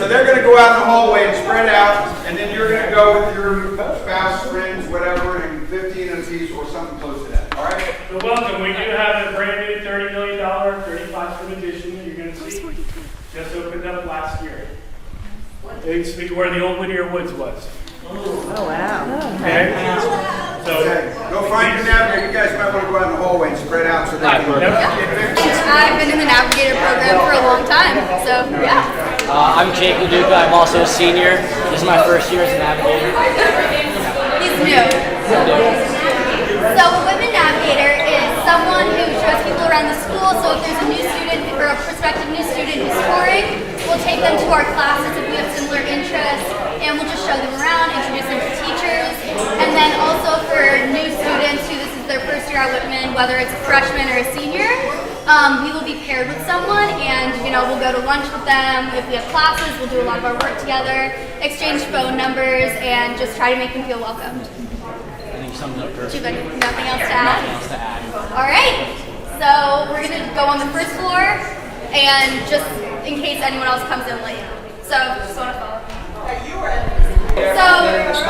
So they're going to go out in the hallway and spread out, and then you're going to go with your spouse, friends, whatever, and 15 of these or something close to that. All right? So welcome. We do have a brand new $30 million 35-foot addition that you're going to see. Just opened up last year. It used to be where the old Whittier Woods was. Oh, wow. Okay? So, Go find your navigator. You guys might want to go out in the hallway and spread out so they can get pictures. I've been in the Navigator program for a long time, so yeah. I'm Jake Leduca. I'm also a senior. This is my first year as a navigator. He's new. So a Whitman Navigator is someone who shows people around the school. So if there's a new student or a prospective new student who's touring, we'll take them to our classes if we have similar interests, and we'll just show them around, introduce them to teachers. And then also for new students who this is their first year at Whitman, whether it's a freshman or a senior, we will be paired with someone, and we'll go to lunch with them. If we have classes, we'll do a lot of our work together, exchange phone numbers, and just try to make them feel welcomed. I think sums up perfect. Nothing else to add? Nothing else to add. All right. So we're going to go on the first floor, and just in case anyone else comes in late. So just want to follow. So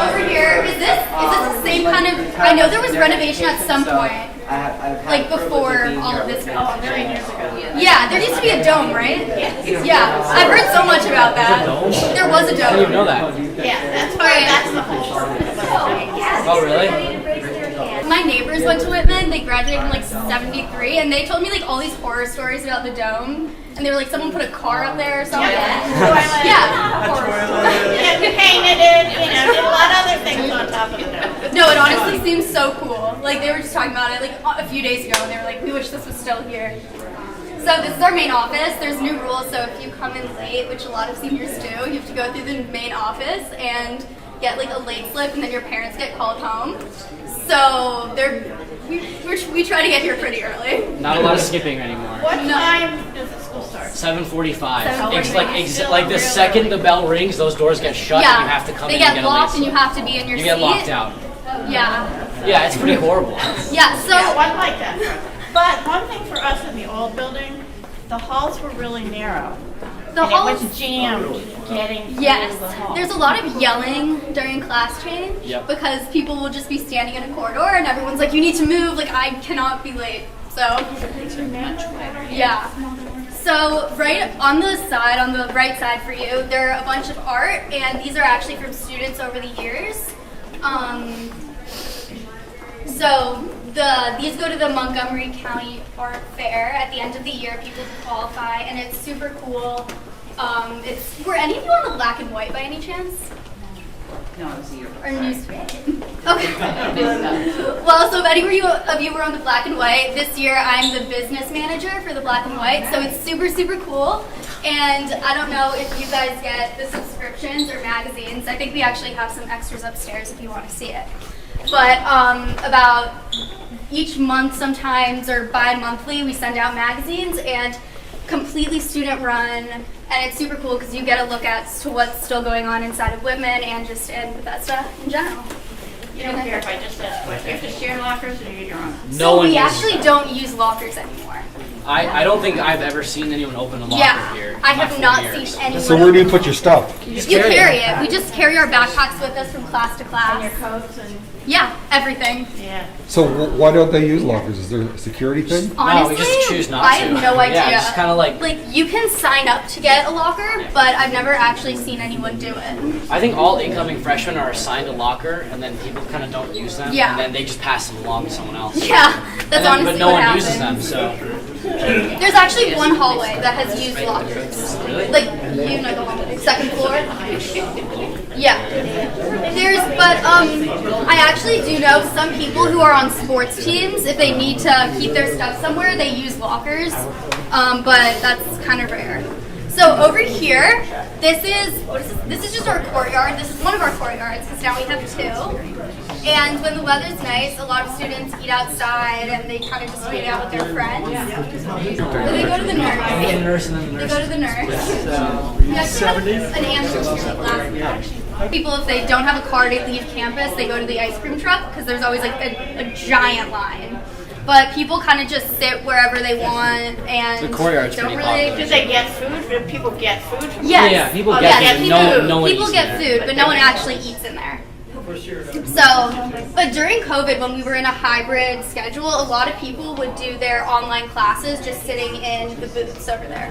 over here, is this the same kind of? I know there was renovation at some point. Like before all of this. Oh, a million years ago. Yeah, there used to be a dome, right? Yeah, I've heard so much about that. There was a dome. How do you know that? Yeah, that's the whole. Oh, really? My neighbors went to Whitman. They graduated in like '73, and they told me like all these horror stories about the dome. And they were like, someone put a car up there or something. Yeah. You painted it, did a lot of other things on top of it. No, it honestly seems so cool. Like they were just talking about it like a few days ago, and they were like, we wish this was still here. So this is our main office. There's new rules, so if you come in late, which a lot of seniors do, you have to go through the main office and get like a late slip, and then your parents get called home. So we try to get here pretty early. Not a lot of skipping anymore. What time does the school start? 7:45. It's like the second the bell rings, those doors get shut, and you have to come in and get a late They get locked, and slip. you have to be in your seat. You get locked out. Yeah. Yeah, it's pretty horrible. Yeah. So One like that. But one thing for us in the old building, the halls were really narrow. the and halls. it was jammed getting through Yes, the hall. there's a lot of yelling during class change because people will just be standing in a corridor and everyone's like, you need to move, like I cannot be late. So, yeah. So right on the side, on the right side for you, there are a bunch of art, and these are actually from students over the years. These go to the Montgomery County Art Fair at the end of the year. People qualify, and it's super cool. Were any of you on the black and white by any chance? No, it was you. Or newspaper? Okay. Well, so if any of you were on the black and white, this year I'm the business manager for the black and white, so it's super, super cool. And I don't know if you guys get the subscriptions or magazines. I think we actually have some extras upstairs if you want to see it. But about each month sometimes, or bi-monthly, we send out magazines, and completely student run, and it's super cool because you get a look at to what's still going on inside of Whitman and just in Bethesda in general. You don't care if I just ask what, you have to share lockers or you get your own? So we actually don't use lockers anymore. I don't think I've ever seen anyone open a locker here. I have not seen anyone. So where do you put your stuff? You carry it. We just carry our backpacks with us from class to class. And your coats and... Yeah, everything. Yeah. So why don't they use lockers? Is there a security thing? Honestly, no, we just choose not I to. have no idea. Yeah, it's kind of like you can sign up to get a locker, but I've never actually seen anyone do it. I think all incoming freshmen are assigned a locker, and then people kind of don't use them, Yeah. and then they just pass them along to someone else. Yeah, that's honestly but no what one happens. uses them, so. There's actually one hallway that has used lockers. Really? Like, you know the hallway, second floor? Yeah. But I actually do know some people who are on sports teams, if they need to keep their stuff somewhere, they use lockers, but that's kind of rare. So over here, this is just our courtyard. This is one of our courtyards, because now we have two. And when the weather's nice, a lot of students eat outside, and they kind of just hang out with their friends. Or they go to the nurse. They go to the nurse. We actually have an ambulance last night. People, if they don't have a car to leave campus, they go to the ice cream truck, because there's always like a giant line. but people kind of just sit wherever they want and The courtyard's don't pretty really. popular. Do they get food? Do people get food from Yes. Yeah, people Oh, get yeah, food. people, No one people eats get there. food, but no one actually eats in there. So, but during COVID, when we were in a hybrid schedule, a lot of people would do their online classes just sitting in the booths over there,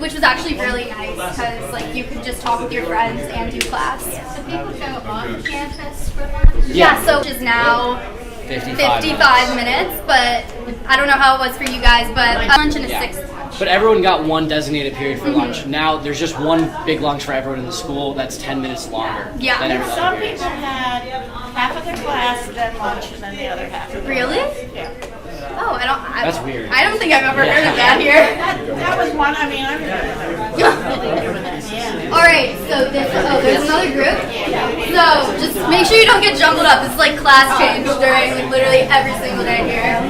which was actually really nice because like you could just talk with your friends and do class. Do people go on campus for lunch? Yeah, so which is now 55 minutes, but I don't know how it was for you guys, but lunch and a 6 lunch. But everyone got one designated period for lunch. Now there's just one big lunch for everyone in the school that's 10 minutes longer Yeah. than every Some other people period. had half of their class, then lunch, and then the other half. Really? Yeah. Oh, That's weird. I don't think I've ever heard of that here. That was one, I mean, I remember doing that, yeah. All right, so there's another group. So just make sure you don't get jumbled up. This is like class change during like literally every single day here.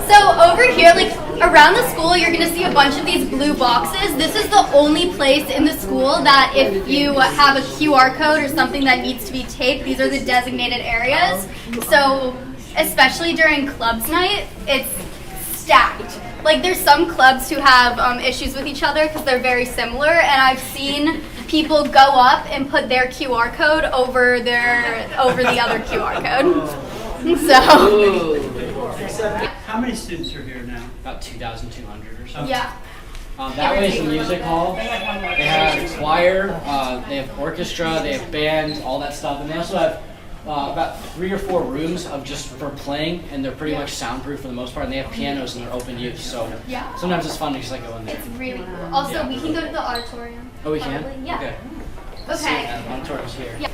So over here, like around the school, you're gonna see a bunch of these blue boxes. This is the only place in the school that if you have a QR code or something that needs to be taped, these are the designated areas. So especially during clubs night, it's stacked. Like there's some clubs who have issues with each other because they're very similar, and I've seen people go up and put their QR code over the other QR code. So How many students are here now? About 2,200 or so. yeah. That way is the music hall. They have choir, they have orchestra, they have band, all that stuff, and they also have about 3 or 4 rooms of just for playing, and they're pretty much soundproof for the most part. And they have pianos and they're open use, so Yeah. sometimes it's fun to just like go in there. It's really cool. Also, we can go to the auditorium. Oh, we can? Probably. Yeah. Okay. Okay. Auditorium's here. Yeah.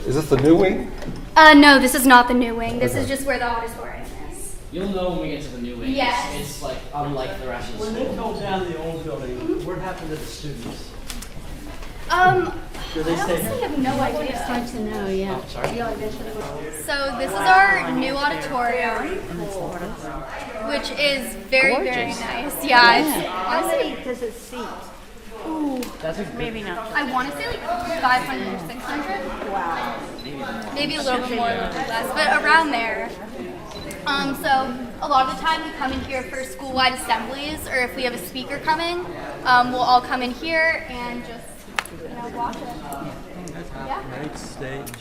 Is this the new wing? No, this is not the new wing. This is just where the auditorium is. You'll know when we get to the new wing. Yes. It's like unlike the rest of the When school. they tore down the old building, what happened to the students? Do they I honestly stay? have no idea. To know, yeah. Oh, sorry. So this is our new auditorium, which is very, very nice. Yeah, it's honestly, Does it seat? That's a good, Maybe not. I want to say like 500 or 600. Wow. Maybe a little bit more, a little bit less, but around there. So a lot of the time we come in here for school-wide assemblies, or if we have a speaker coming, we'll all come in here and just, watch it. Yeah. Great stage.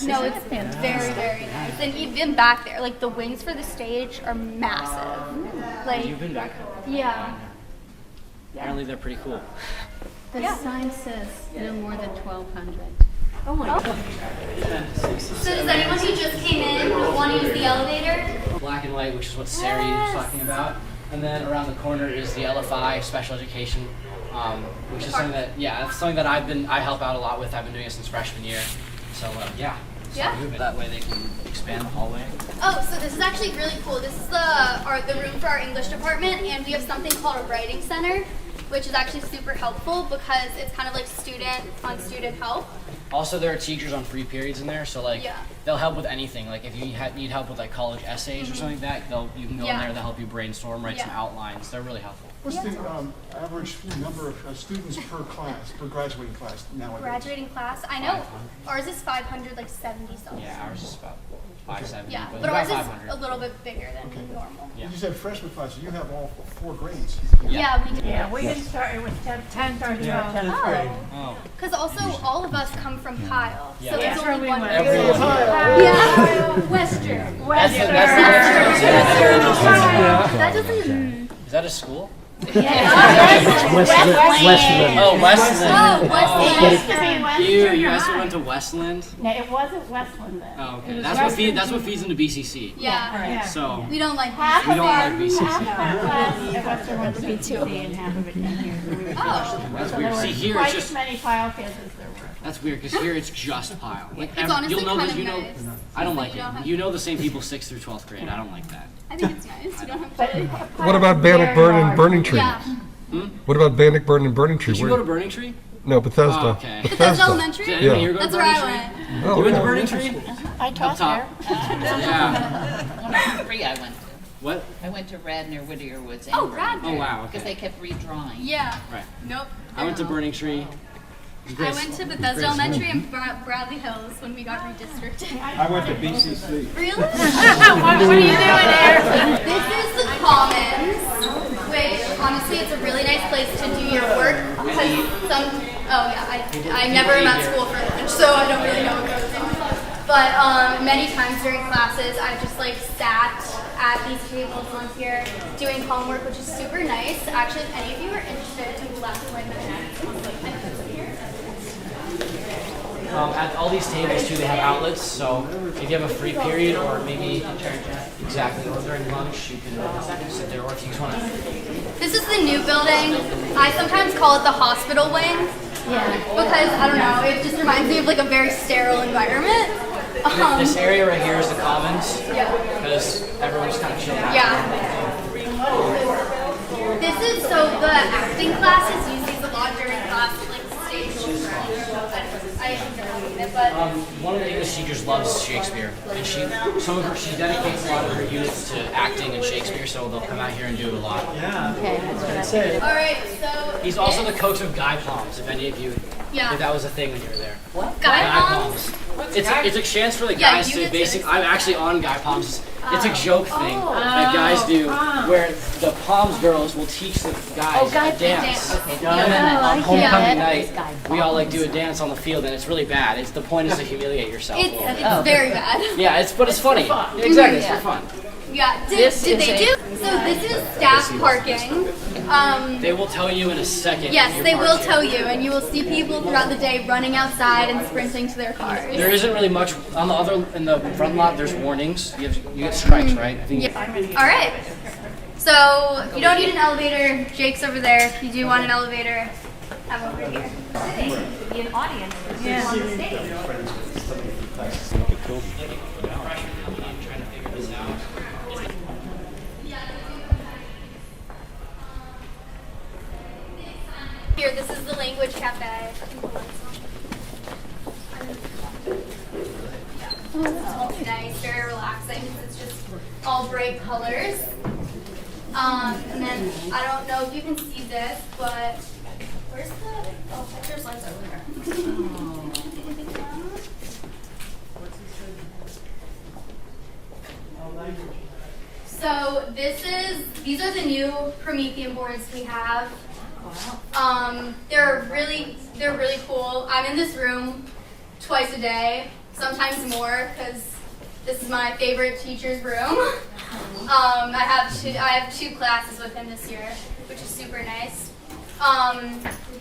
No, it's very, very nice. And even back there, like the wings for the stage are massive. Like, You've been back. yeah. Apparently they're pretty cool. The Yeah. sign says no more than 1,200. Oh my god. So does anyone who just came in want to use the elevator? Black and white, which is what Sari was talking about. And then around the corner is the LFI, special education, which is something that, that's something that I help out a lot with. I've been doing it since freshman year. So, yeah. Yeah. That way they can expand the hallway. Oh, so this is actually really cool. This is the room for our English department, and we have something called a writing center, which is actually super helpful because it's kind of like student help. Also, there are teachers on free periods in there, so like Yeah. they'll help with anything. Like if you need help with like college essays or something like that, you can go in Yeah. there. They'll help you brainstorm, write some Yeah. outlines. They're really helpful. What's the average number of students per class, per graduating class nowadays? Graduating class, I know ours is 500, like 70 something. Yeah, ours is about 570. Yeah, but but it's ours about is 500. a little bit bigger than normal. Yeah. You said freshman class, so you have all 4 grades. Yeah, we do. Yeah, we didn't start, it was 10 started out 10th grade. Oh. Because also all of us come from Kyle, so Yeah. there's That's where only we one. went. Everyone. Yeah, Western. That's the next That doesn't. Is that a school? Westland. Oh, Westland. Oh, It Westland. used to be Western. You guys went to Westland? No, it wasn't Westland then. Oh, It okay. was That's what feeds into BCC. Yeah. So We don't like Half we of don't our, like BCC. half of our class at Western went to BCC and half of it in here. Oh. That's So weird. there See were here, twice it's as just many pile kids as there were. that's weird because here it's just pile. Like It's honestly you'll know kind this. of You know, nice. I don't like You don't it. have- You know the same people 6th through 12th grade. I don't like that. I think it's nice. You don't have But to. What about Bannock Burn and Burning Tree? Yeah. What about Bannock Burn and Burning Tree? Did you go to Burning Tree? No, Bethesda. Oh, okay. Bethesda Elementary? Did Yeah. anyone here go to That's where Burning I Tree? went. Oh, You went to yeah. Burning Tree? I Up taught top. there. Yeah. Three I went to. What? I went to Radnor Whittier Woods. Oh, Radnor. Oh wow. Because Okay. they kept redrawing. Yeah. Right. Nope. I went to Burning Tree. I went to Bethesda Elementary and Bradley Hills when we got redistricted. I went to BCC. Really? What are you doing here? This is the Commons, which honestly it's a really nice place to do your work because I never am at school for lunch, so I don't really know what goes on. But many times during classes, I've just like sat at these tables on here doing homework, which is super nice. Actually, if any of you are interested in left Whitman At all these tables too, they have outlets. So if you have a free period or maybe exactly or during lunch, you can sit there. Or if you just want to. This is the new building. I sometimes call it the hospital wing. Because I don't know, it just reminds me of like a very sterile environment. This area right here is the Commons. Yeah. Because everyone's kind of chilling out. Yeah. This is so the acting classes use these a lot during class, like stage. I enjoy it, but One of the English teachers loves Shakespeare, and she dedicates a lot of her units to acting and Shakespeare, so they'll come out here and do it a lot. Yeah. Okay, that's what I Say it. all right. So He's also the coach of Guy Palms, if any of you, if that was a thing when you were there. Guy Palms. It's a chance for the Yeah, guys to units are- I'm actually on Guy Palms. It's a joke thing that guys do, where the Palms girls will teach the guys a dance. Okay. And then Oh, I on get homecoming it. night, we all like do a dance on the field, and it's really bad. The point is to humiliate yourself. It's very bad. Yeah, but it's funny. Exactly, it's for fun. Yeah. Did they do? So this is staff parking. They will tell you in a second. Yes, when they you're will parked tell here. you, and you will see people throughout the day running outside and sprinting to their cars. There isn't really much in the front lot. There's warnings. You get stripes, right? I think. All right. So you don't need an elevator. Jake's over there. If you do want an elevator, I'm over here. Be an audience on the stage. Here, this is the language cafe. It's nice, very relaxing. It's just all bright colors. And then I don't know if you can see this, but where's the? Oh, there's lights over there. So these are the new Promethean boards we have. They're really cool. I'm in this room twice a day, sometimes more, because this is my favorite teacher's room. I have two classes with him this year, which is super nice.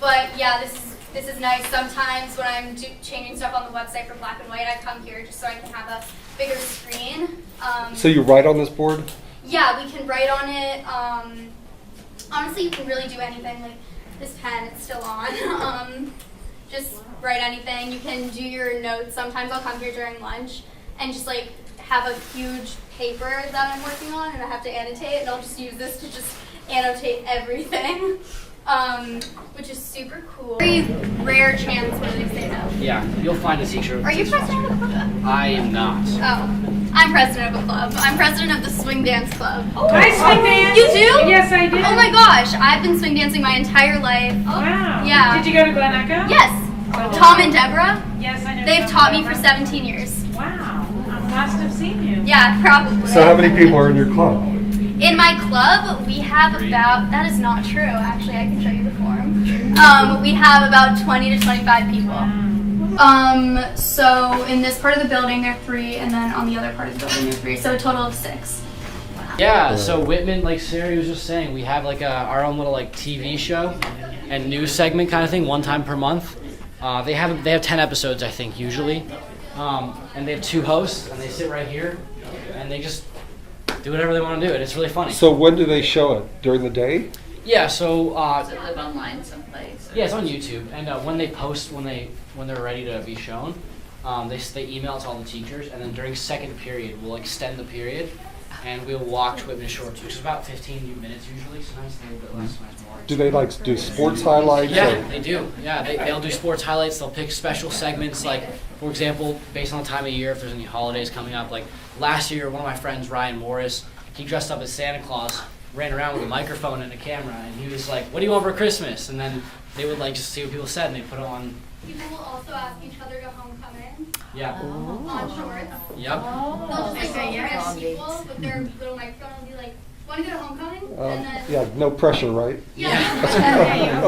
But yeah, this is nice. Sometimes when I'm changing stuff on the website for black and white, I come here just so I can have a bigger screen. So you write on this board? Yeah, we can write on it. Honestly, you can really do anything. Like this pen, it's still on. Just write anything. You can do your notes. Sometimes I'll come here during lunch and just like have a huge paper that I'm working on, and I have to annotate, and I'll just use this to just annotate everything, which is super cool. Very rare chance where they say no. Yeah, you'll find a teacher. Are you president of the club? I am not. Oh, I'm president of a club. I'm president of the swing dance club. I swing dance. You do? Yes, I do. Oh my gosh, I've been swing dancing my entire life. Wow. Yeah. Did you go to Glen Echo? Yes. Tom and Deborah, Yes, I know. they've Glen taught me Echo. for 17 years. Wow. I must have seen you. Yeah, probably. So how many people are in your club? In my club, we have about, that is not true, actually, I can show you the form. We have about 20 to 25 people. So in this part of the building, there are 3, and then on the other part of the building, there are 3, so a total of 6. Yeah, so Whitman, like Sari was just saying, we have like our own little like TV show and news segment kind of thing, one time per month. They have 10 episodes, I think, usually. And they have 2 hosts, and they sit right here, and they just do whatever they want to do. And it's really funny. So when do they show it? During the day? Yeah, so Does it live online someplace? yeah, it's on YouTube. And when they post, when they're ready to be shown, they email it to all the teachers, and then during second period, we'll extend the period, and we'll watch Whitman Shorts, which is about 15 minutes usually. Sometimes a little bit less, sometimes more. Do they like do sports highlights? Yeah, or- they do. Yeah, they'll do sports highlights. They'll pick special segments, like, for example, based on the time of year, if there's any holidays coming up. Like, last year, one of my friends, Ryan Morris, he dressed up as Santa Claus ran around with a microphone and a camera, and he was like, "What do you want for Christmas?" And then they would like just see what people said, and they put it on. People will also ask each other to homecoming Yeah. on shorts. Yep. They'll just like go around people with their little microphone and be like, "Want to go to homecoming?" And then Yeah, no pressure, right? yeah,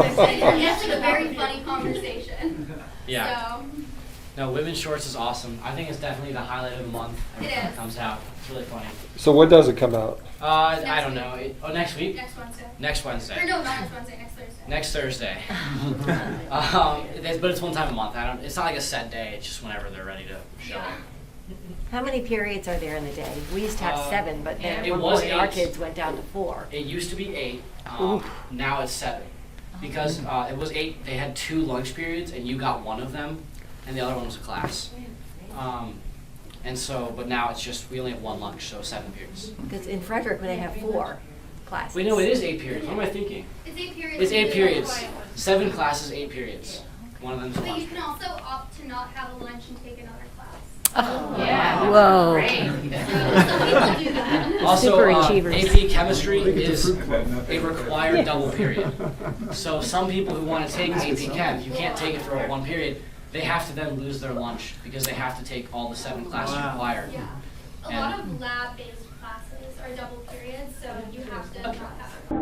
it's like a very funny conversation. Yeah. So, No, Women's Shorts is awesome. I think it's definitely the highlight of the month every It time it is. comes out. It's really funny. So when does it come out? I don't know. Next week? next Wednesday. Next Or Wednesday. no, not next Wednesday. Next Thursday. Next Thursday. But it's one time a month. It's not like a set day. It's just whenever they're ready to show Yeah. it. How many periods are there in the day? We used to have 7, but then It at one was point our 8. kids went down to 4. It used to be 8. Now it's 7. Because it was 8. They had 2 lunch periods, and you got one of them, and the other one was a class. And so, but now it's just, we only have 1 lunch, so 7 periods. Because in Frederick, they have 4 classes. Wait, no, it is 8 periods. What am I thinking? It's 8 periods. It's 8 and periods. one. 7 classes, 8 periods. One of them's a But you lunch. can also opt to not have a lunch and take another class. Yeah. Whoa. Great. Some people do that. Also, Super achievers. AP Chemistry is a required double period. So some people who want to take AP Chem, you can't take it for 1 period. They have to then lose their lunch because they have to take all the 7 classes required. Yeah. A lot of lab-based classes are double periods, so you have to not have it.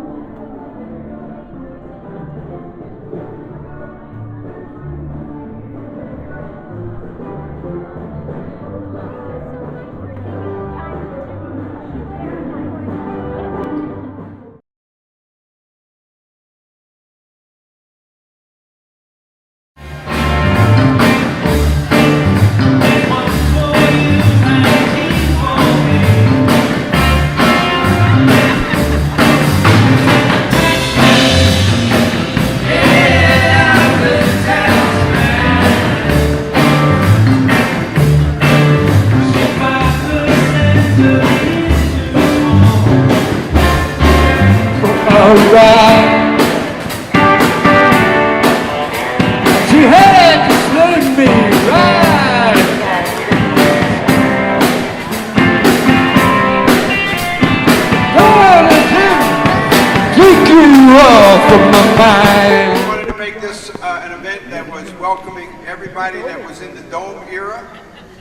I wanted to make this an event that was welcoming everybody that was in the dome era,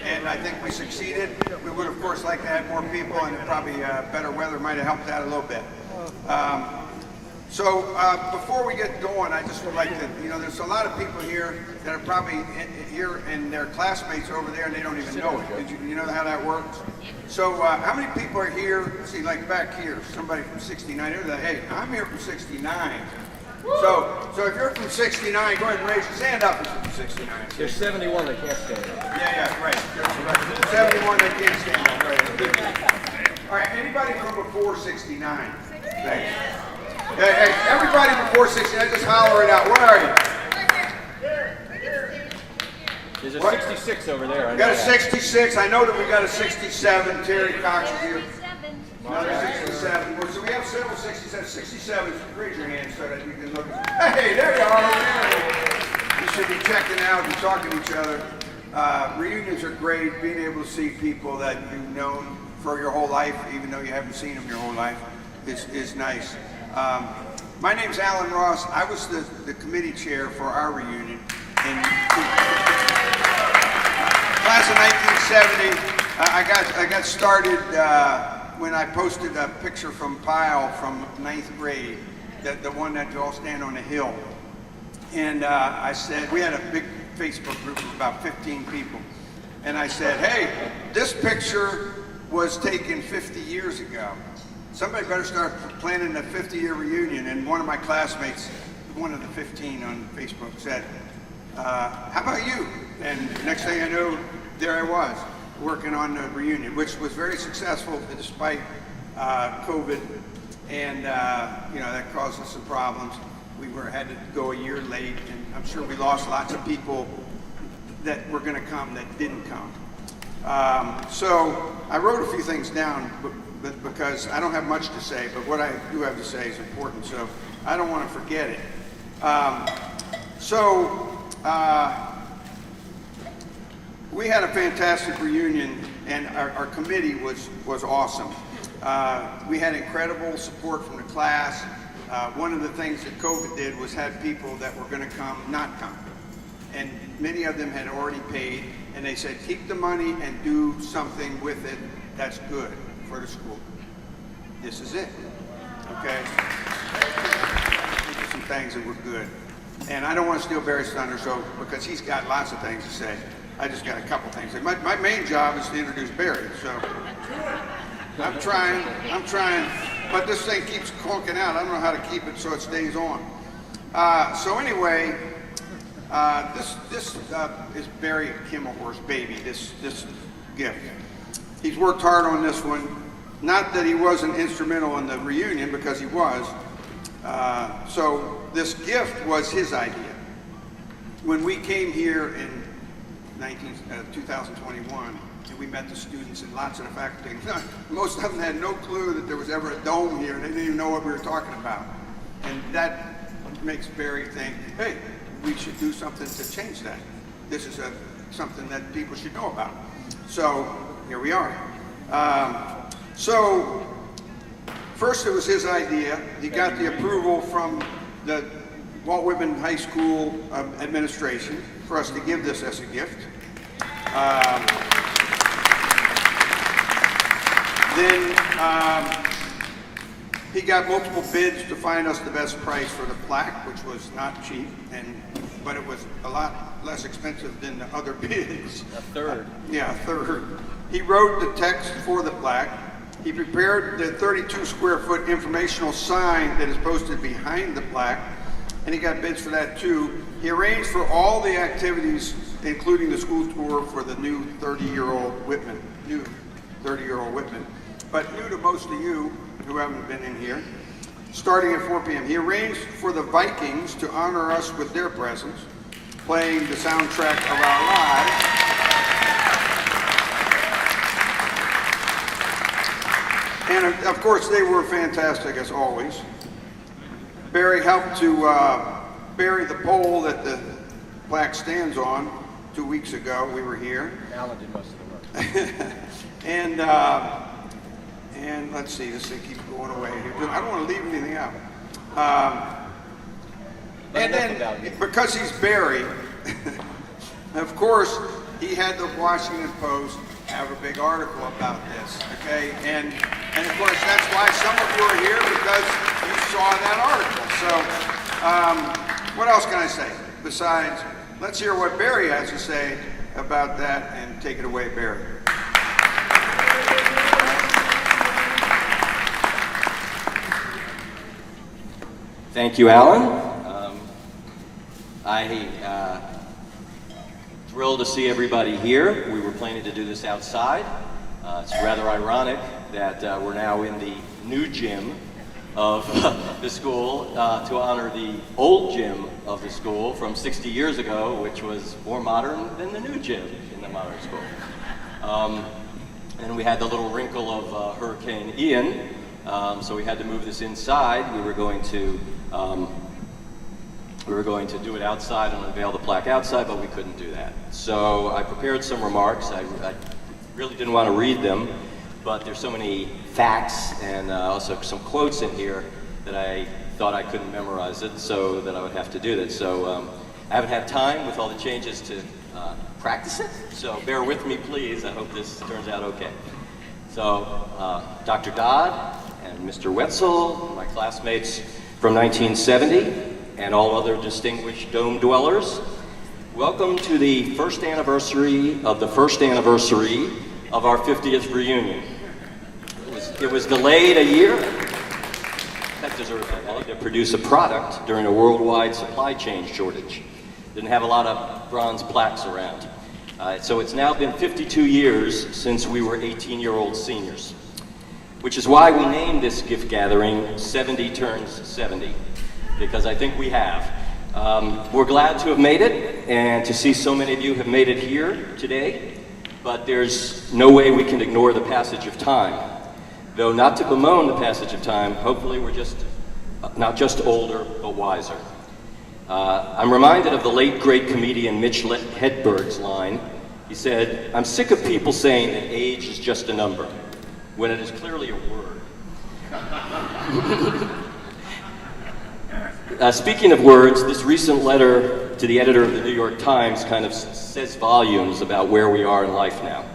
and I think we succeeded. We would, of course, like to have more people, and probably better weather might have helped out a little bit. So before we get going, I just would like to, there's a lot of people here that are probably here and their classmates over there, and they don't even know it. Did you know how that works? So how many people are here? Let's see, like back here, somebody from 69. Hey, I'm here from 69. So if you're from 69, go ahead and raise your hand up if you're from 69. There's 71 that can't stand it. Yeah, right. There's 71 that can't stand up, right. All right, anybody from before 69? Thanks. Hey, everybody before 69, just holler it out. What are you? There's a 66 over there. We got a 66. I know that we got a 67. Terry Cox is here. Another 67. So we have several 67. 67. Raise your hand so that you can look. Hey, there you are. You should be checking out and talking to each other. Reunions are great. Being able to see people that you've known for your whole life, even though you haven't seen them your whole life, is nice. My name's Alan Ross. I was the committee chair for our reunion in class of 1970. I got started when I posted a picture from Pyle from 9th grade, the one that you all stand on the hill. And I said, we had a big Facebook group of about 15 people. And I said, hey, this picture was taken 50 years ago. Somebody better start planning a 50-year reunion. And one of my classmates, one of the 15 on Facebook, said, how about you? And next thing I knew, there I was, working on the reunion, which was very successful despite COVID. And that caused us some problems. We had to go a year late, and I'm sure we lost lots of people that were going to come that didn't come. So I wrote a few things down, but because I don't have much to say, but what I do have to say is important, so I don't want to forget it. We had a fantastic reunion, and our committee was awesome. We had incredible support from the class. One of the things that COVID did was had people that were going to come not come. And many of them had already paid, and they said, keep the money and do something with it that's good for the school. This is it, okay? Some things that were good. And I don't want to steal Barry's thunder, so because he's got lots of things to say. I just got a couple things. My main job is to introduce Barry, so I'm trying, but this thing keeps clunking out. I don't know how to keep it so it stays on. So anyway, this is Barry Kimmelhorst's baby, this gift. He's worked hard on this one. Not that he wasn't instrumental in the reunion, because he was. So this gift was his idea. When we came here in 2021, and we met the students and lots of the faculty, most of them had no clue that there was ever a dome here. They didn't even know what we were talking about. And that makes Barry think, hey, we should do something to change that. This is something that people should know about. So here we are. So first it was his idea. He got the approval from the Walt Whitman High School administration for us to give this as a gift. Then he got multiple bids to find us the best price for the plaque, which was not cheap, but it was a lot less expensive than the other bids. A third. Yeah, a third. He wrote the text for the plaque. He prepared the 32 square foot informational sign that is posted behind the plaque, and he got bids for that too. He arranged for all the activities, including the school tour for the new 30-year-old Whitman, but new to most of you who haven't been in here, starting at 4 p.m. He arranged for the Vikings to honor us with their presence, playing the soundtrack of our lives. And of course, they were fantastic as always. Barry helped to bury the pole that the plaque stands on 2 weeks ago. We were here. Alan did most of the work. And let's see, this thing keeps going away. I don't want to leave anything out. And then, because he's Barry, of course, he had the Washington Post have a big article about this, okay? And of course, that's why some of you are here, because you saw that article. So, what else can I say? Besides, let's hear what Barry has to say about that, and take it away, Barry. Thank you, Alan. I'm thrilled to see everybody here. We were planning to do this outside. It's rather ironic that we're now in the new gym of the school to honor the old gym of the school from 60 years ago, which was more modern than the new gym in the modern school. And we had the little wrinkle of Hurricane Ian, so we had to move this inside. We were going to do it outside and unveil the plaque outside, but we couldn't do that. So I prepared some remarks. I really didn't want to read them, but there's so many facts and also some quotes in here that I thought I couldn't memorize it, so that I would have to do that. So I haven't had time with all the changes to practice it, so bear with me, please. I hope this turns out okay. So Dr. Dodd and Mr. Wetzel, my classmates from 1970, and all other distinguished dome dwellers, welcome to the first anniversary of the first anniversary of our 50th reunion. It was delayed a year. That deserves that, to produce a product during a worldwide supply chain shortage. Didn't have a lot of bronze plaques around. So it's now been 52 years since we were 18-year-old seniors, which is why we named this gift gathering 70 Turns 70, because I think we have. We're glad to have made it, and to see so many of you have made it here today, but there's no way we can ignore the passage of time. Though not to bemoan the passage of time, hopefully we're just not just older, but wiser. I'm reminded of the late great comedian Mitch Hedberg's line. He said, "I'm sick of people saying that age is just a number, when it is clearly a word. Speaking of words, this recent letter to the editor of the New York Times kind of says volumes about where we are in life now.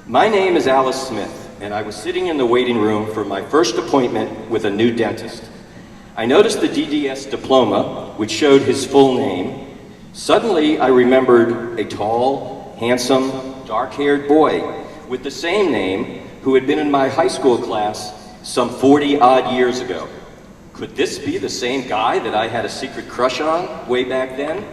My name is Alice Smith, and I was sitting in the waiting room for my first appointment with a new dentist. I noticed the DDS diploma, which showed his full name. Suddenly, I remembered a tall, handsome, dark-haired boy with the same name who had been in my high school class some 40-odd years ago. Could this be the same guy that I had a secret crush on way back then?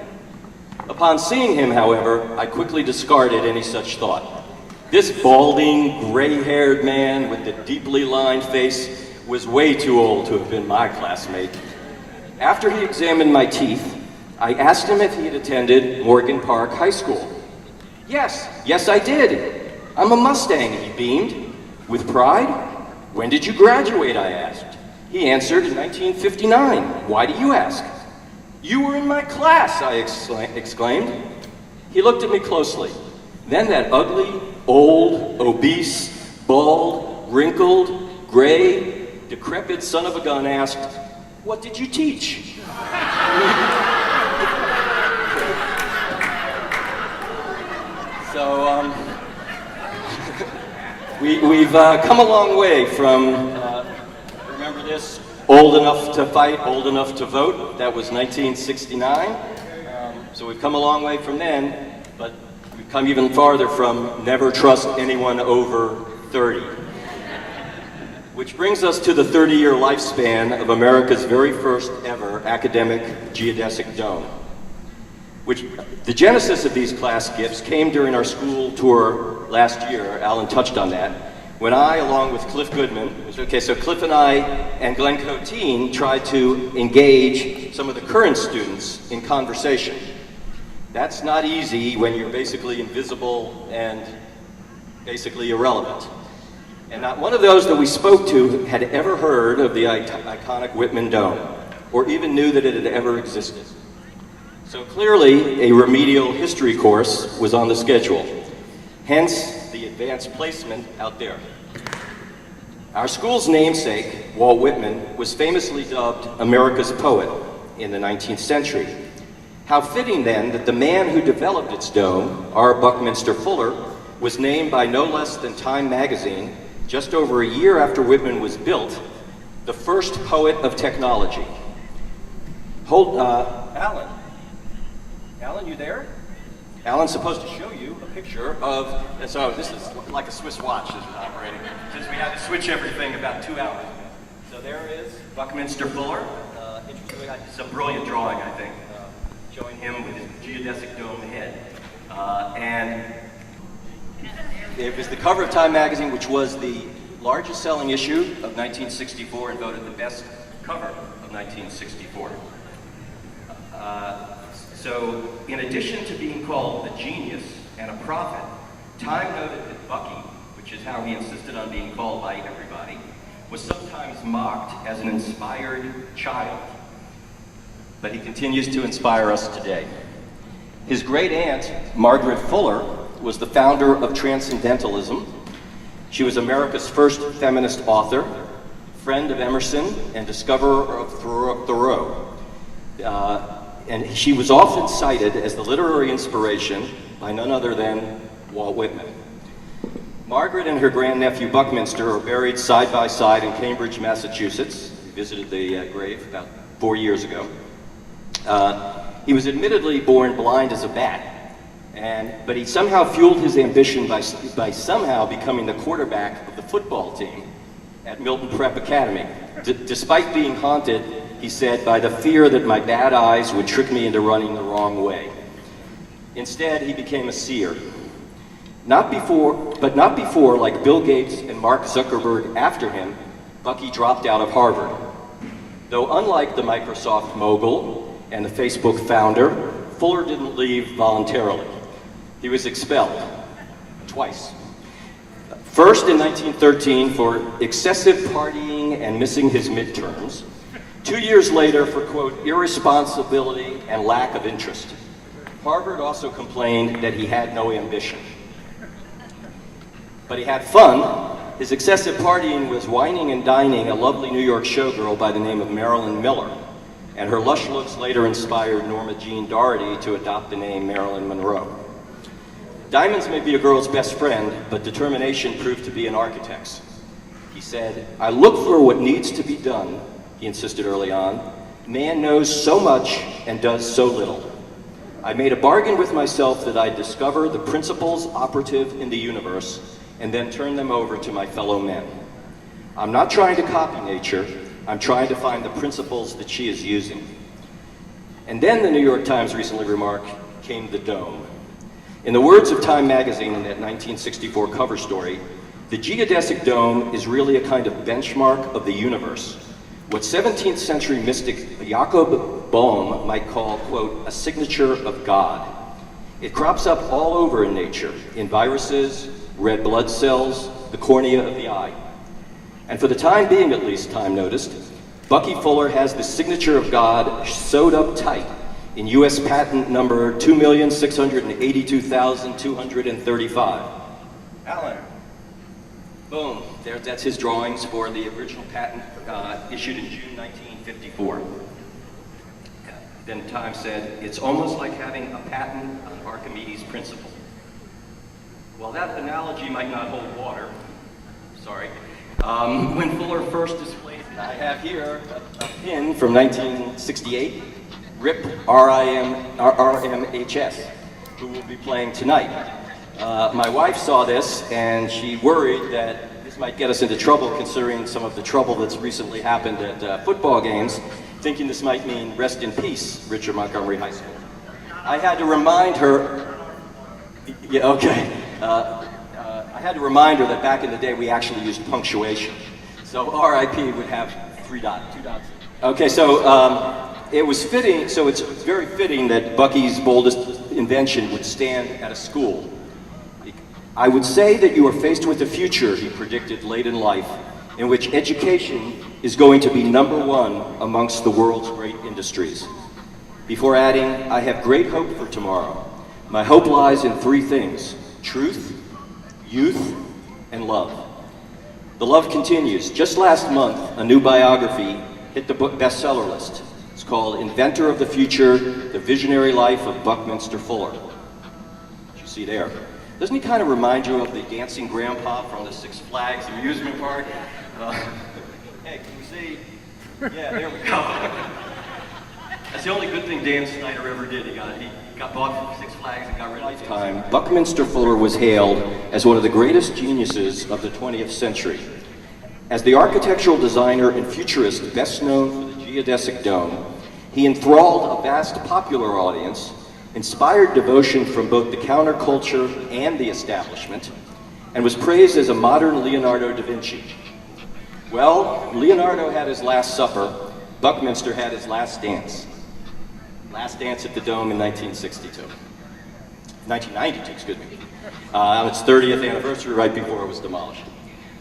Upon seeing him, however, I quickly discarded any such thought. This balding, gray-haired man with the deeply lined face was way too old to have been my classmate. After he examined my teeth, I asked him if he had attended Morgan Park High School. Yes, I did. I'm a Mustang, he beamed. With pride? When did you graduate, I asked. He answered, in 1959. Why do you ask? You were in my class, I exclaimed. He looked at me closely. Then that ugly, old, obese, bald, wrinkled, gray, decrepit son of a gun asked, what did you teach? So, we've come a long way from, remember this, old enough to fight, old enough to vote. That was 1969. So we've come a long way from then, but we've come even farther from never trust anyone over 30. Which brings us to the 30-year lifespan of America's very first ever academic geodesic dome. The genesis of these class gifts came during our school tour last year. Alan touched on that. When I, along with Cliff Goodman, so Cliff and I and Glenn Coteen tried to engage some of the current students in conversation. That's not easy when you're basically invisible and basically irrelevant. And not one of those that we spoke to had ever heard of the iconic Whitman Dome, or even knew that it had ever existed. So clearly, a remedial history course was on the schedule. Hence, the advanced placement out there. Our school's namesake, Walt Whitman, was famously dubbed America's poet in the 19th century. How fitting then that the man who developed its dome, R. Buckminster Fuller, was named by no less than Time magazine, just over a year after Whitman was built, the first poet of technology. Alan. Alan, you there? Alan's supposed to show you a picture of, so this is like a Swiss watch this is operating, since we had to switch everything about 2 hours ago. So there is Buckminster Fuller, interestingly, some brilliant drawing, I think, showing him with his geodesic dome head. And it was the cover of Time magazine, which was the largest selling issue of 1964 and voted the best cover of 1964. So, in addition to being called a genius and a prophet, Time noted that Bucky, which is how he insisted on being called by everybody, was sometimes mocked as an inspired child. But he continues to inspire us today. His great aunt, Margaret Fuller, was the founder of Transcendentalism. She was America's first feminist author, friend of Emerson, and discoverer of Thoreau. And she was often cited as the literary inspiration by none other than Walt Whitman. Margaret and her grandnephew Buckminster are buried side by side in Cambridge, Massachusetts. We visited the grave about 4 years ago. He was admittedly born blind as a bat, but he somehow fueled his ambition by somehow becoming the quarterback of the football team at Milton Prep Academy, despite being haunted, he said, by the fear that my bad eyes would trick me into running the wrong way. Instead, he became a seer. Not before, like Bill Gates and Mark Zuckerberg after him, Bucky dropped out of Harvard. Though unlike the Microsoft mogul and the Facebook founder, Fuller didn't leave voluntarily. He was expelled, twice. First in 1913 for excessive partying and missing his midterms. 2 years later for, quote, irresponsibility and lack of interest. Harvard also complained that he had no ambition. But he had fun. His excessive partying was wining and dining a lovely New York showgirl by the name of Marilyn Miller, and her lush looks later inspired Norma Jean Doherty to adopt the name Marilyn Monroe. Diamonds may be a girl's best friend, but determination proved to be an architect's. He said, "I look for what needs to be done," he insisted early on. "Man knows so much and does so little. I made a bargain with myself that I'd discover the principles operative in the universe and then turn them over to my fellow men. I'm not trying to copy nature, I'm trying to find the principles that she is using." And then the New York Times recently remarked, came the dome. In the words of Time magazine in that 1964 cover story, the geodesic dome is really a kind of benchmark of the universe, what 17th century mystic Jacob Boehm might call, quote, a signature of God. It crops up all over in nature, in viruses, red blood cells, the cornea of the eye. And for the time being, at least, Time noticed, Bucky Fuller has the signature of God sewed up tight in U.S. patent number 2,682,235. Alan. Boom. That's his drawings for the original patent issued in June 1954. Then Time said, "It's almost like having a patent on Archimedes' principle." While that analogy might not hold water, sorry, when Fuller first displayed it, I have here a pin from 1968, RIP RMHS, who will be playing tonight. My wife saw this and she worried that this might get us into trouble, considering some of the trouble that's recently happened at football games, thinking this might mean rest in peace, Richard Montgomery High School. I had to remind her, yeah, okay. I had to remind her that back in the day we actually used punctuation. So RIP would have 2 dots. Okay, so it was fitting, so it's very fitting that Bucky's boldest invention would stand at a school. "I would say that you are faced with a future," he predicted late in life, "in which education is going to be #1 amongst the world's great industries." Before adding, "I have great hope for tomorrow. My hope lies in 3 things: truth, youth, and love." The love continues. Just last month, a new biography hit the book bestseller list. It's called Inventor of the Future, The Visionary Life of Buckminster Fuller. What you see there. Doesn't he kind of remind you of the dancing grandpa from the Six Flags amusement park? Hey, can we see? Yeah, there we go. That's the only good thing Dan Snyder ever did. He got bought from Six Flags and got rid of it. Time, Buckminster Fuller was hailed as one of the greatest geniuses of the 20th century. As the architectural designer and futurist best known for the geodesic dome, he enthralled a vast popular audience, inspired devotion from both the counterculture and the establishment, and was praised as a modern Leonardo da Vinci. Well, Leonardo had his last supper, Buckminster had his last dance. Last dance at the Dome in 1992, excuse me, on its 30th anniversary, right before it was demolished.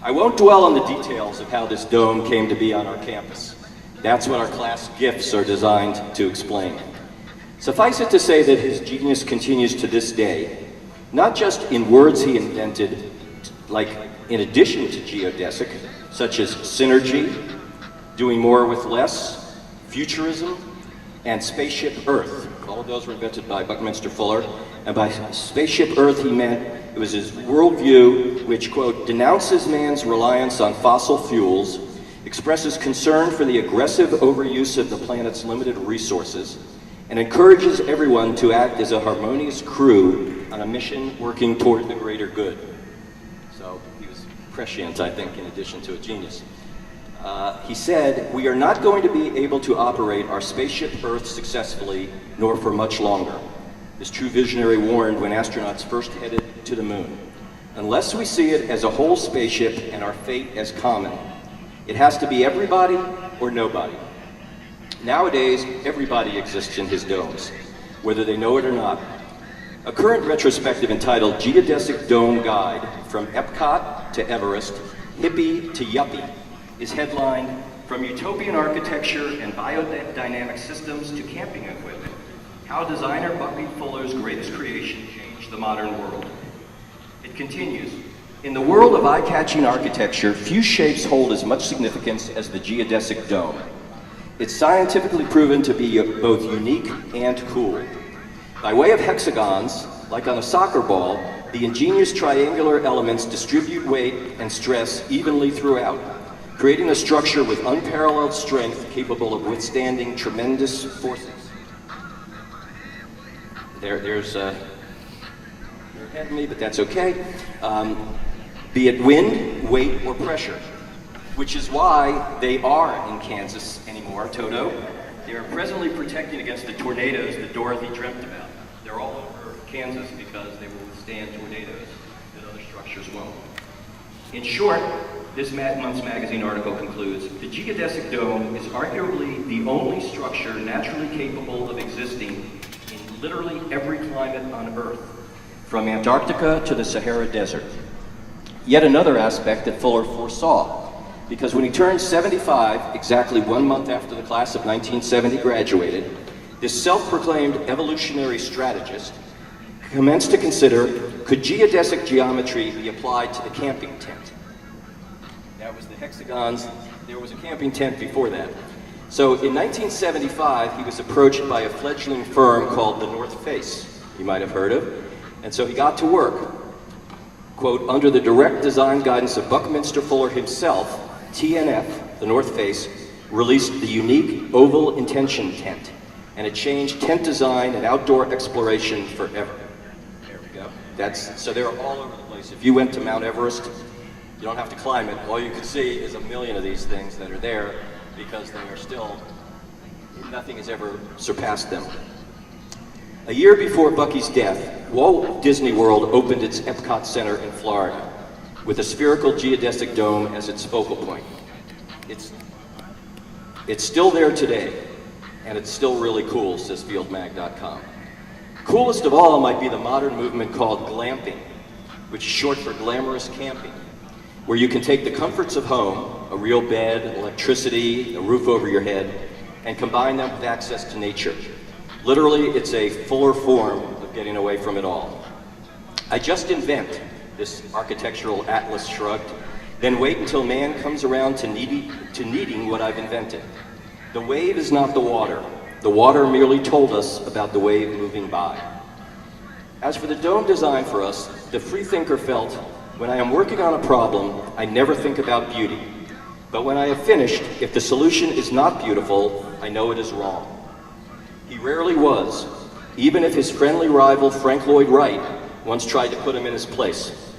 I won't dwell on the details of how this dome came to be on our campus. That's what our class gifts are designed to explain. Suffice it to say that his genius continues to this day, not just in words he invented, like in addition to geodesic, such as synergy, doing more with less, futurism, and Spaceship Earth. All of those were invented by Buckminster Fuller. And by Spaceship Earth, he meant it was his worldview which, quote, denounces man's reliance on fossil fuels, expresses concern for the aggressive overuse of the planet's limited resources, and encourages everyone to act as a harmonious crew on a mission working toward the greater good. So he was prescient, I think, in addition to a genius. He said, "We are not going to be able to operate our Spaceship Earth successfully, nor for much longer." This true visionary warned when astronauts first headed to the moon. "Unless we see it as a whole spaceship and our fate as common, it has to be everybody or nobody." Nowadays, everybody exists in his domes, whether they know it or not. A current retrospective entitled Geodesic Dome Guide From Epcot to Everest, Hippie to Yuppie is headlined From Utopian Architecture and Biodynamic Systems to Camping Equipment, How Designer Bucky Fuller's Greatest Creation Changed the Modern World. It continues, In the world of eye-catching architecture, few shapes hold as much significance as the geodesic dome. It's scientifically proven to be both unique and cool. By way of hexagons, like on a soccer ball, the ingenious triangular elements distribute weight and stress evenly throughout, creating a structure with unparalleled strength capable of withstanding tremendous forces. There's you're ahead of me, but that's okay. Be it wind, weight, or pressure, which is why they are in Kansas anymore, Toto. They are presently protecting against the tornadoes that Dorothy dreamt about. They're all over Kansas because they will withstand tornadoes that other structures won't. In short, this month's magazine article concludes, the geodesic dome is arguably the only structure naturally capable of existing in literally every climate on Earth, from Antarctica to the Sahara Desert. Yet another aspect that Fuller foresaw, because when he turned 75, exactly 1 month after the class of 1970 graduated, this self-proclaimed evolutionary strategist commenced to consider, could geodesic geometry be applied to the camping tent? That was the hexagons. There was a camping tent before that. So in 1975, he was approached by a fledgling firm called the North Face, you might have heard of, and so he got to work. Quote, under the direct design guidance of Buckminster Fuller himself, TNF, the North Face, released the unique oval intention tent, and it changed tent design and outdoor exploration forever. There we go. So they're all over the place. If you went to Mount Everest, you don't have to climb it. All you can see is a million of these things that are there because they are still, nothing has ever surpassed them. A year before Bucky's death, Walt Disney World opened its Epcot Center in Florida with a spherical geodesic dome as its focal point. It's still there today, and it's still really cool, says fieldmag.com. Coolest of all might be the modern movement called glamping, which is short for glamorous camping, where you can take the comforts of home, a real bed, electricity, a roof over your head, and combine them with access to nature. Literally, it's a fuller form of getting away from it all. I just invent, this architectural atlas shrugged, then wait until man comes around to needing what I've invented. The wave is not the water. The water merely told us about the wave moving by. As for the dome design for us, the freethinker felt, when I am working on a problem, I never think about beauty. But when I have finished, if the solution is not beautiful, I know it is wrong. He rarely was, even if his friendly rival Frank Lloyd Wright once tried to put him in his place.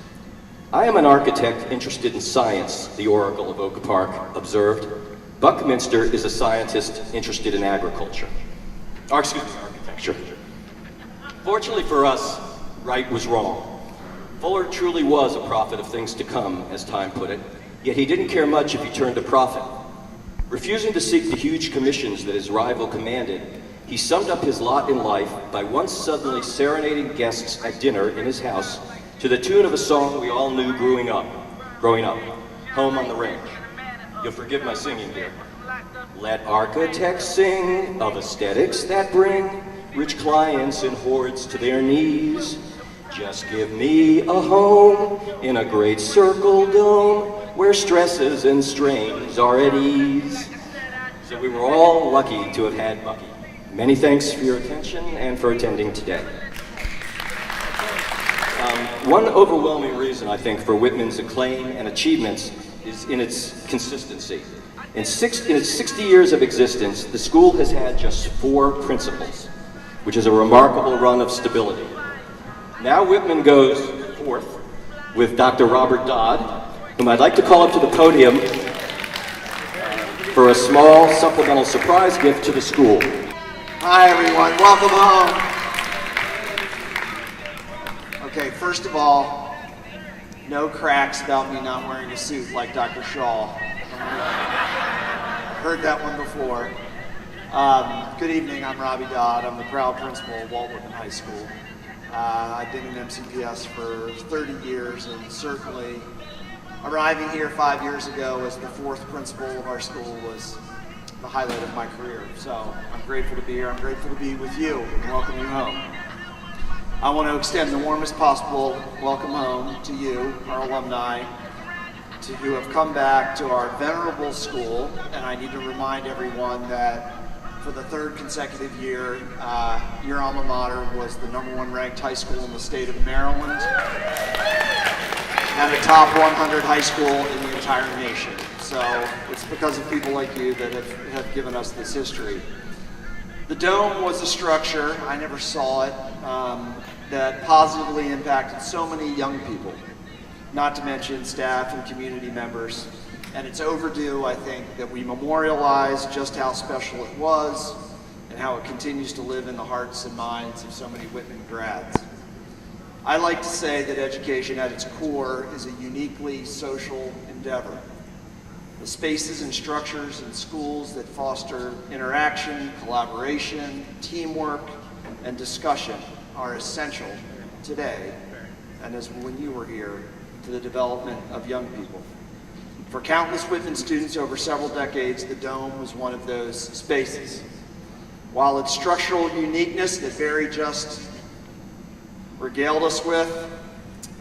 I am an architect interested in science, the Oracle of Oak Park observed. Buckminster is a scientist interested in agriculture. Architecture. Fortunately for us, Wright was wrong. Fuller truly was a prophet of things to come, as Time put it, yet he didn't care much if he turned a profit. Refusing to seek the huge commissions that his rival commanded, he summed up his lot in life by once suddenly serenading guests at dinner in his house to the tune of a song we all knew growing up, Home on the Range. You'll forgive my singing here. Let architects sing of aesthetics that bring rich clients and hordes to their knees. Just give me a home in a great circle dome where stresses and strains are at ease. So we were all lucky to have had Bucky. Many thanks for your attention and for attending today. One overwhelming reason, I think, for Whitman's acclaim and achievements is in its consistency. In its 60 years of existence, the school has had just 4 principals, which is a remarkable run of stability. Now Whitman goes 4th with Dr. Robert Dodd, whom I'd like to call up to the podium for a small supplemental surprise gift to the school. Hi everyone, welcome home. Okay, first of all, no cracks about me not wearing a suit like Dr. Shaw. I've heard that one before. Good evening, I'm Robbie Dodd. I'm the proud principal of Walt Whitman High School. I've been in MCPS for 30 years, and certainly arriving here 5 years ago as the 4th principal of our school was the highlight of my career. So I'm grateful to be here. I'm grateful to be with you and welcome you home. I want to extend the warmest possible welcome home to you, our alumni, who have come back to our venerable school. And I need to remind everyone that for the third consecutive year, your alma mater was the #1 ranked high school in the state of Maryland and a top 100 high school in the entire nation. So it's because of people like you that have given us this history. The dome was a structure, I never saw it, that positively impacted so many young people, not to mention staff and community members. And it's overdue, I think, that we memorialize just how special it was and how it continues to live in the hearts and minds of so many Whitman grads. I like to say that education at its core is a uniquely social endeavor. The spaces and structures in schools that foster interaction, collaboration, teamwork, and discussion are essential today, and as when you were here, to the development of young people. For countless Whitman students over several decades, the Dome was one of those spaces. While its structural uniqueness that Barry just regaled us with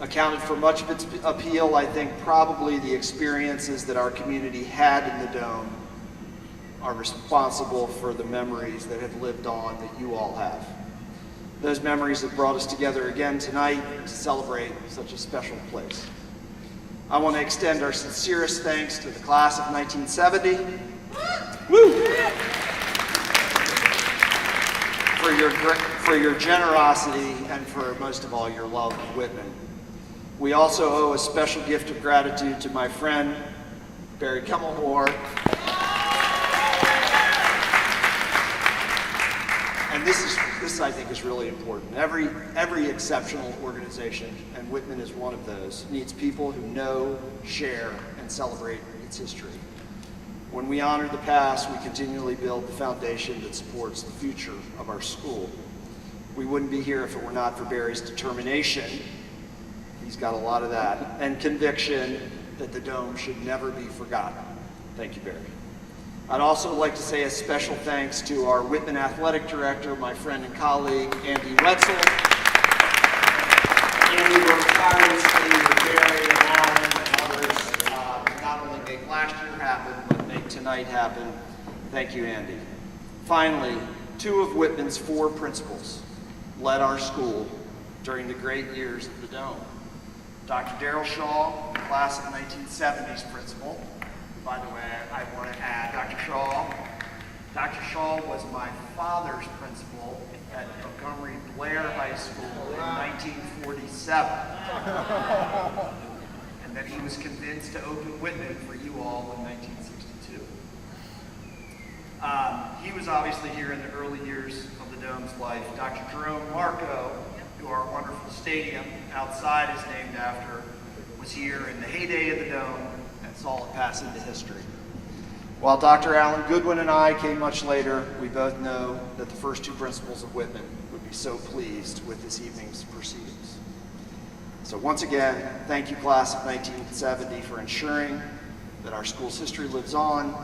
accounted for much of its appeal, I think probably the experiences that our community had in the Dome are responsible for the memories that have lived on that you all have. Those memories have brought us together again tonight to celebrate such a special place. I want to extend our sincerest thanks to the class of 1970. Woo! For your generosity and for most of all your love of Whitman. We also owe a special gift of gratitude to my friend Barry Kemmelhor. And this I think is really important. Every exceptional organization, and Whitman is one of those, needs people who know, share, and celebrate its history. When we honor the past, we continually build the foundation that supports the future of our school. We wouldn't be here if it were not for Barry's determination, he's got a lot of that, and conviction that the Dome should never be forgotten. Thank you, Barry. I'd also like to say a special thanks to our Whitman Athletic Director, my friend and colleague, Andy Wetzel. Andy worked tirelessly with Barry and Alan and others to not only make last year happen, but make tonight happen. Thank you, Andy. Finally, 2 of Whitman's 4 principals led our school during the great years of the Dome. Dr. Darrell Shaw, class of 1970s principal. By the way, I want to add Dr. Shaw was my father's principal at Montgomery Blair High School in 1947. And that he was convinced to open Whitman for you all in 1962. He was obviously here in the early years of the Dome's life. Dr. Jerome Marco, who our wonderful stadium outside is named after, was here in the heyday of the Dome and saw it pass into history. While Dr. Alan Goodwin and I came much later, we both know that the first 2 principals of Whitman would be so pleased with this evening's proceedings. So once again, thank you, class of 1970, for ensuring that our school's history lives on.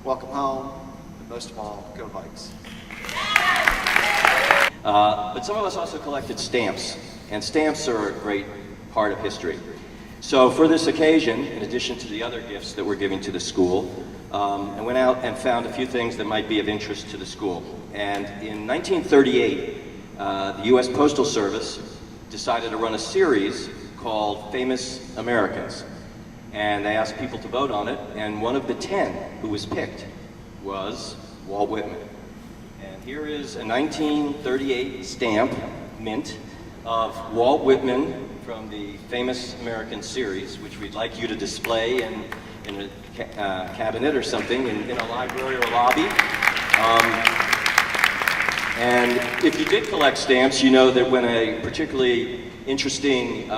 Welcome home, and most of all, go Vikes. But some of us also collected stamps, and stamps are a great part of history. So for this occasion, in addition to the other gifts that we're giving to the school, I went out and found a few things that might be of interest to the school. And in 1938, the U.S. Postal Service decided to run a series called Famous Americans. And they asked people to vote on it, and one of the 10 who was picked was Walt Whitman. And here is a 1938 stamp, mint, of Walt Whitman from the Famous American series, which we'd like you to display in a cabinet or something in a library or lobby. And if you did collect stamps, you know that when a particularly interesting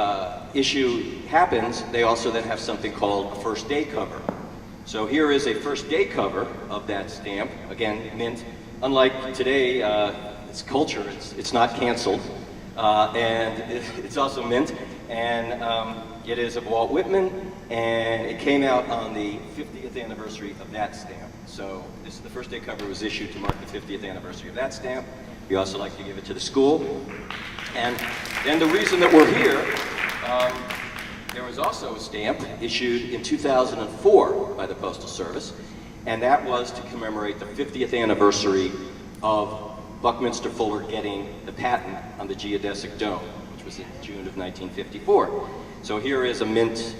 issue happens, they also then have something called a first day cover. So here is a first day cover of that stamp, again, mint. Unlike today, it's culture, it's not canceled. And it's also mint, and it is of Walt Whitman, and it came out on the 50th anniversary of that stamp. So this is the first day cover was issued to mark the 50th anniversary of that stamp. We also like to give it to the school. And the reason that we're here, there was also a stamp issued in 2004 by the Postal Service, and that was to commemorate the 50th anniversary of Buckminster Fuller getting the patent on the geodesic dome, which was in June of 1954. So here is a mint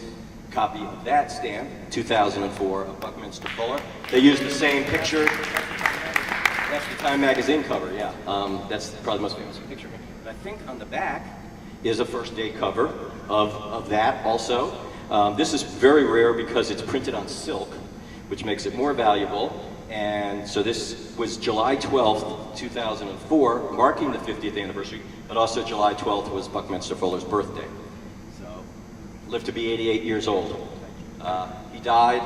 copy of that stamp, 2004, of Buckminster Fuller. They used the same picture. That's the Time magazine cover, yeah. That's probably the most famous picture. But I think on the back is a first day cover of that also. This is very rare because it's printed on silk, which makes it more valuable. And so this was July 12th, 2004, marking the 50th anniversary, but also July 12th was Buckminster Fuller's birthday. So, lived to be 88 years old. He died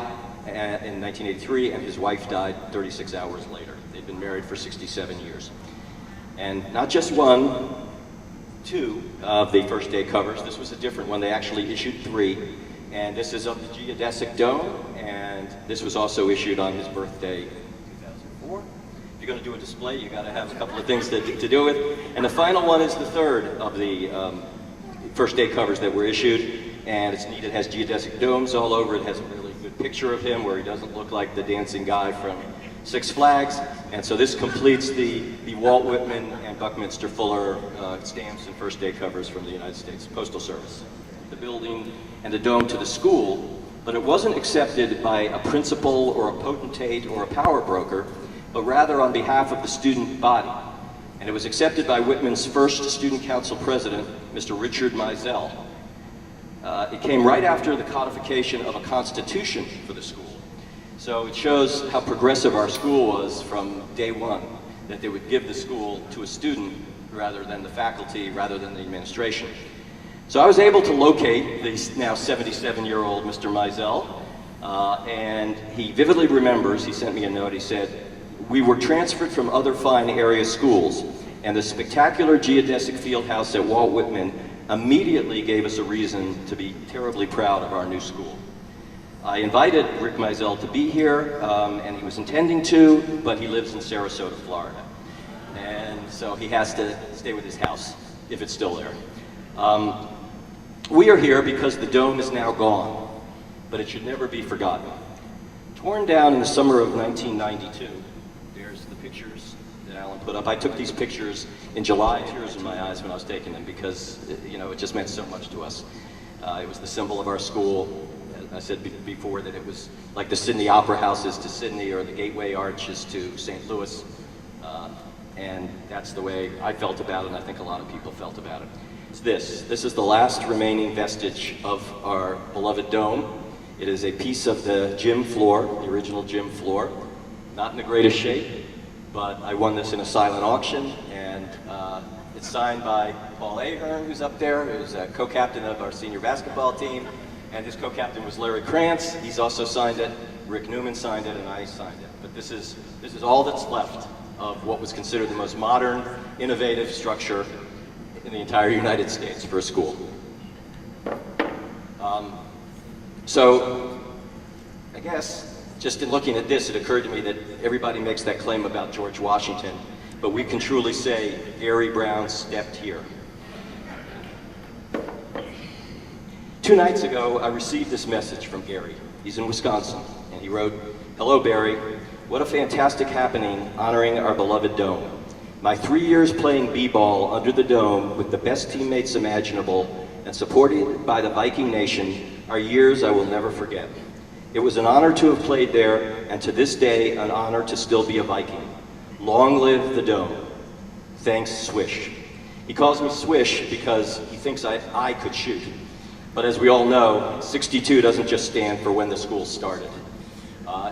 in 1983, and his wife died 36 hours later. They'd been married for 67 years. And not just one, two of the first day covers. This was a different one. They actually issued 3. And this is of the geodesic dome, and this was also issued on his birthday in 2004. If you're going to do a display, you got to have a couple of things to do with. And the final one is the third of the first day covers that were issued, and it's neat. It has geodesic domes all over. It has a really good picture of him where he doesn't look like the dancing guy from Six Flags. And so this completes the Walt Whitman and Buckminster Fuller stamps and first day covers from the United States Postal Service. The building and the dome to the school, but it wasn't accepted by a principal or a potentate or a power broker, but rather on behalf of the student body. And it was accepted by Whitman's first student council president, Mr. Richard Mizell. It came right after the codification of a constitution for the school. So it shows how progressive our school was from day one, that they would give the school to a student rather than the faculty, rather than the administration. So I was able to locate the now 77-year-old Mr. Mizell, and he vividly remembers, he sent me a note, he said, "We were transferred from other fine area schools, and the spectacular geodesic field house at Walt Whitman immediately gave us a reason to be terribly proud of our new school." I invited Rick Mizell to be here, and he was intending to, but he lives in Sarasota, Florida. And so he has to stay with his house, if it's still there. We are here because the dome is now gone, but it should never be forgotten. Torn down in the summer of 1992, there's the pictures that Alan put up. I took these pictures in July, tears in my eyes when I was taking them because, it just meant so much to us. It was the symbol of our school. I said before that it was like the Sydney Opera House is to Sydney or the Gateway Arch is to St. Louis. And that's the way I felt about it, and I think a lot of people felt about it. It's this. This is the last remaining vestige of our beloved dome. It is a piece of the gym floor, the original gym floor. Not in the greatest shape, but I won this in a silent auction, and it's signed by Paul Ahern, who's up there, who's a co-captain of our senior basketball team, and his co-captain was Larry Krantz. He's also signed it. Rick Newman signed it, and I signed it. But this is all that's left of what was considered the most modern, innovative structure in the entire United States for a school. So, I guess, just in looking at this, it occurred to me that everybody makes that claim about George Washington, but we can truly say Gary Brown stepped here. 2 nights ago, I received this message from Gary. He's in Wisconsin, and he wrote, "Hello, Barry. What a fantastic happening honoring our beloved dome. My 3 years playing b-ball under the dome with the best teammates imaginable and supported by the Viking Nation are years I will never forget. It was an honor to have played there, and to this day, an honor to still be a Viking. Long live the dome. Thanks, Swish." He calls me Swish because he thinks I could shoot. But as we all know, 62 doesn't just stand for when the school started.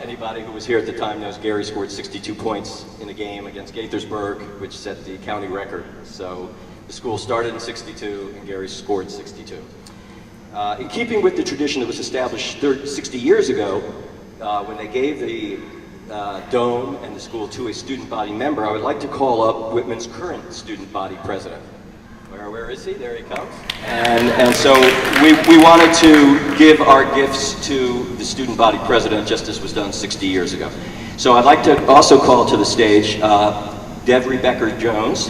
Anybody who was here at the time knows Gary scored 62 points in a game against Gaithersburg, which set the county record. So the school started in 62, and Gary scored 62. In keeping with the tradition that was established 60 years ago, when they gave the dome and the school to a student body member, I would like to call up Whitman's current student body president. Where is he? There he comes. And so we wanted to give our gifts to the student body president just as was done 60 years ago. So I'd like to also call to the stage Devery Becker Jones.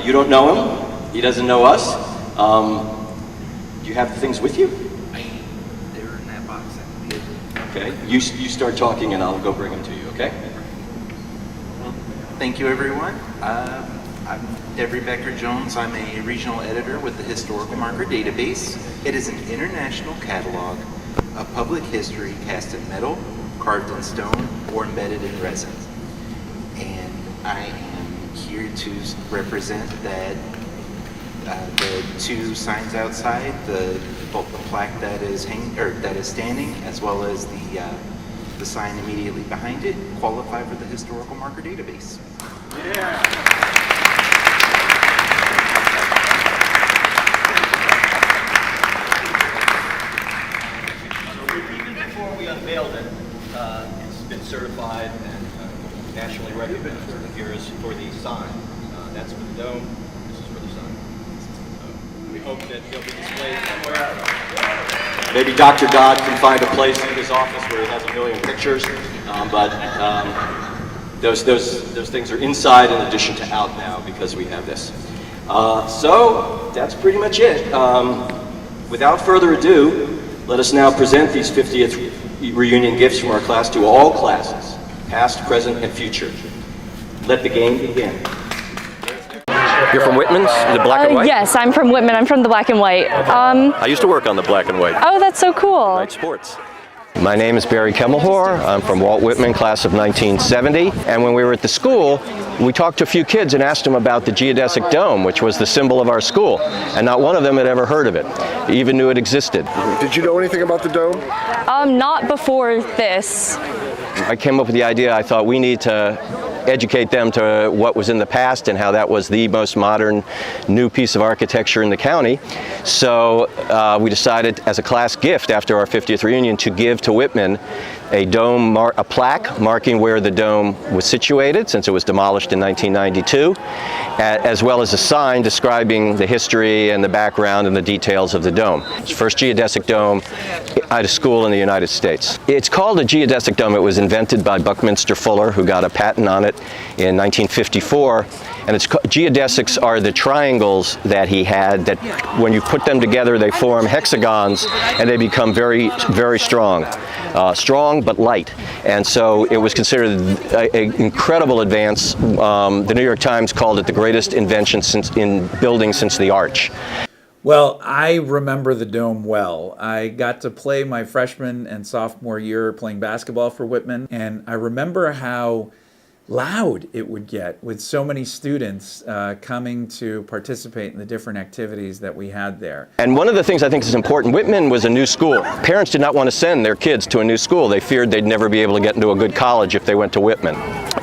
You don't know him. He doesn't know us. Do you have the things with you? They're in that box. Okay. You start talking and I'll go bring them to you, okay? Well, thank you, everyone. I'm Devery Becker Jones. I'm a regional editor with the Historical Marker Database. It is an international catalog of public history cast in metal, carved in stone, or embedded in resin. And I am here to represent that the two signs outside, both the plaque that is standing, as well as the sign immediately behind it, qualify for the Historical Marker Database. Yeah. Even before we unveiled it, it's been certified and nationally recognized. Here is for the sign. That's for the dome. This is for the sign. So we hope that they'll be displayed somewhere. Maybe Dr. Dodd can find a place in his office where he has a million pictures, but those things are inside in addition to out now because we have this. So that's pretty much it. Without further ado, let us now present these 50th reunion gifts from our class to all classes, past, present, and future. Let the game begin. You're from Whitman's, the black and white? Yes, I'm from Whitman. I'm from the black and white. I used to work on the black and white. Oh, that's so cool. Night sports. My name is Barry Kemmelhor. I'm from Walt Whitman Class of 1970. And when we were at the school, we talked to a few kids and asked them about the Geodesic Dome, which was the symbol of our school. And not one of them had ever heard of it, even knew it existed. Did you know anything about the dome? Not before this. I came up with the idea, I thought we need to educate them to what was in the past and how that was the most modern new piece of architecture in the county. So we decided as a class gift after our 50th reunion to give to Whitman a plaque marking where the dome was situated since it was demolished in 1992, as well as a sign describing the history and the background and the details of the dome. It's the first geodesic dome at a school in the United States. It's called a geodesic dome. It was invented by Buckminster Fuller, who got a patent on it in 1954. And geodesics are the triangles that he had that when you put them together they form hexagons and they become very, very strong. Strong but light. And so it was considered an incredible advance. The New York Times called it the greatest invention in building since the arch. Well, I remember the dome well. I got to play my freshman and sophomore year playing basketball for Whitman, and I remember how loud it would get with so many students coming to participate in the different activities that we had there. And one of the things I think is important, Whitman was a new school. Parents did not want to send their kids to a new school. They feared they'd never be able to get into a good college if they went to Whitman.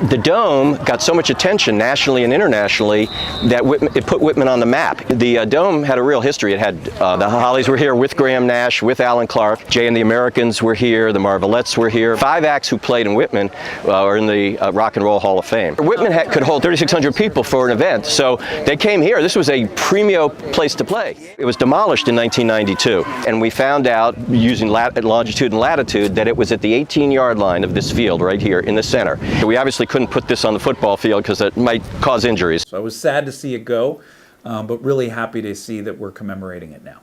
The dome got so much attention nationally and internationally that it put Whitman on the map. The dome had a real history. It had the Hollies were here with Graham Nash, with Alan Clark. Jay and the Americans were here. The Marvelettes were here. 5 acts who played in Whitman are in the Rock and Roll Hall of Fame. Whitman could hold 3,600 people for an event, so they came here. This was a premium place to play. It was demolished in 1992, and we found out using longitude and latitude that it was at the 18-yard line of this field right here in the center. We obviously couldn't put this on the football field because it might cause injuries. So I was sad to see it go, but really happy to see that we're commemorating it now.